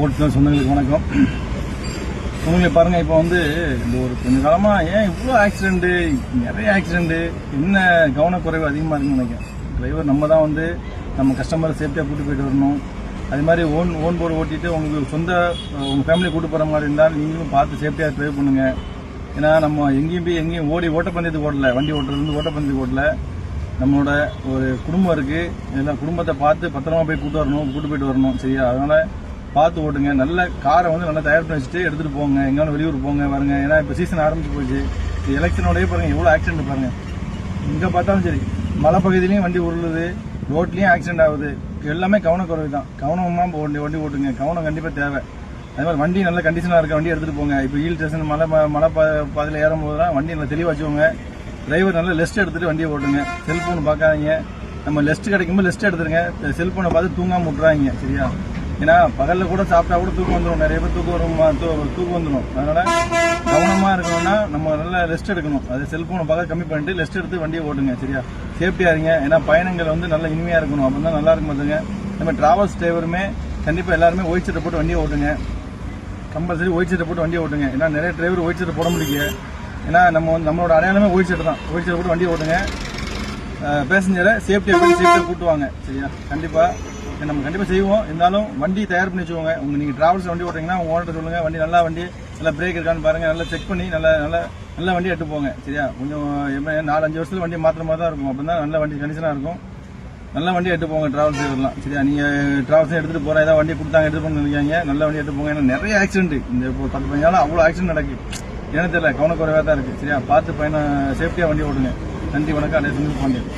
ஓட்டுநர் சொந்தங்களுக்கு வணக்கம். சொந்தங்களை பாருங்கள், இப்போ வந்து இந்த ஒரு கொஞ்ச காலமாக ஏன் இவ்வளோ ஆக்சிடென்ட்டு, நிறைய ஆக்சிடென்ட்டு, என்ன கவனக்குறைவு அதிகமாக இருக்குன்னு நினைக்கிறேன். டிரைவர் நம்ம தான் வந்து நம்ம கஸ்டமரை சேஃப்டியாக கூட்டு போயிட்டு வரணும். அது மாதிரி ஓன் போர்டு ஓட்டிட்டு உங்களுக்கு உங்கள் ஃபேமிலியை கூட்டு போகிற மாதிரி இருந்தால் நீங்களும் பார்த்து சேஃப்டியாக ட்ரைவ் பண்ணுங்கள். ஏன்னா நம்ம எங்கேயும் ஓட்டப்பந்தயத்துக்கு ஓடல, வண்டி ஓட்டுறது ஓட்டப்பந்தயத்துக்கு ஓடல. நம்மளோட ஒரு குடும்பம் இருக்குது, எல்லாம் குடும்பத்தை பார்த்து பத்திரமா போய் கூட்டு போயிட்டு வரணும். சரியா? அதனால் பார்த்து ஓட்டுங்க. நல்ல காரை வந்து நல்லா தயார் பண்ணி வச்சுட்டு எடுத்துகிட்டு போங்க. எங்கேயாலும் வெளியூர் போங்க வருங்க. ஏன்னா இப்போ சீசன் ஆரம்பிச்சு போச்சு. எலெக்ஷனோடய பாருங்கள் எவ்வளோ ஆக்சிடென்ட் பாருங்கள். எங்கே பார்த்தாலும் சரி, மலை பகுதியிலையும் வண்டி உருளுது, ரோட்லேயும் ஆக்சிடென்ட் ஆகுது. எல்லாமே கவனக்குறைவு தான். கவனமாக வண்டி ஓட்டுங்க. கவனம் கண்டிப்பாக தேவை. அது மாதிரி வண்டி நல்ல கண்டிஷனாக இருக்க வண்டி எடுத்துகிட்டு போங்க. இப்போ ஹில் ஸ்டேஷன் மலை பாதையில் ஏறும் போதெல்லாம் வண்டி நல்லா தெளிவாக வச்சுக்கோங்க. டிரைவர் நல்லா லெஸ்ட் எடுத்துகிட்டு வண்டியை ஓட்டுங்க. செல்ஃபோன் பார்க்காதீங்க. நம்ம லெஸ்ட் கிடைக்கும்போது லெஸ்ட் எடுத்துருங்க. செல்ஃபோனை பார்த்து தூங்காமல் விட்றாங்க. சரியா? ஏன்னா பகலில் கூட சாப்பிட்டா கூட தூக்கம் வந்துடும். நிறைய பேர் தூக்கம் வந்துடும். அதனால் கவனமாக இருக்கணும்னா நம்ம நல்லா ரெஸ்ட் எடுக்கணும். அது செல்ஃபோனை பார்க்க கம்மி பண்ணிட்டு ரெஸ்ட் எடுத்து வண்டியை ஓட்டுங்க. சரியா? சேஃப்டியாக இருங்க. ஏன்னா பயணங்கள் வந்து நல்லா இனிமையாக இருக்கணும். அப்போ தான் நல்லா இருக்கும். பார்த்துங்க, நம்ம டிராவல்ஸ் டிரைவருமே கண்டிப்பாக எல்லாருமே ஒயிட் சட்டை போட்டு வண்டியை ஓட்டுங்க. கம்பல்சரி ஒயிட் சட்டை போட்டு வண்டியை ஓட்டுங்க. ஏன்னா நிறைய டிரைவர் ஒயிட் சட்டை போட முடியல. ஏன்னா நம்மளோட அடையாளமே ஒயிட் சட்டை தான். ஒயிட் சட்டை போட்டு வண்டியை ஓட்டுங்க. பேசஞ்சரை சேஃப்டியாக கூட்டுவாங்க. சரியா? நம்ம கண்டிப்பாக செய்வோம். இருந்தாலும் வண்டி தயார் பண்ணி வச்சுக்கோங்க. நீங்கள் டிராவல்ஸ் வண்டி ஓட்டுறீங்கன்னா உங்கள் ஓனர்கிட்ட சொல்லுங்கள், வண்டி நல்லா பிரேக் இருக்கான்னு பாருங்கள், நல்லா செக் பண்ணி நல்ல வண்டி எடுத்து போங்க. சரியா? கொஞ்சம் 4-5 வருஷத்துல வண்டி மாத்திர மாதிரி தான் இருக்கும். அப்போ தான் நல்ல வண்டி கண்டிஷனாக இருக்கும். நல்ல வண்டி எடுத்து போங்க டிராவல்ஸ் டிரைவர்லாம். சரியா? நீங்கள் டிராவல்ஸ் எடுத்துகிட்டு போகிற ஏதாவது வண்டி கொடுத்தாங்க எடுத்து போகணும்னு நினைக்காங்க. நல்ல வண்டி எடுத்து போங்க. ஏன்னா நிறைய ஆக்சிடென்ட் இந்த இப்போ 10-15 நாள் அவ்வளோ ஆக்சிடென்ட் நடக்குது. ஏன்னு தெரியல, கவனக்குறைவாக தான் இருக்குது. சரியா? பார்த்து சேஃப்டியாக வண்டி ஓட்டுங்க. நன்றி, வணக்கம். அதே பாண்டியன்.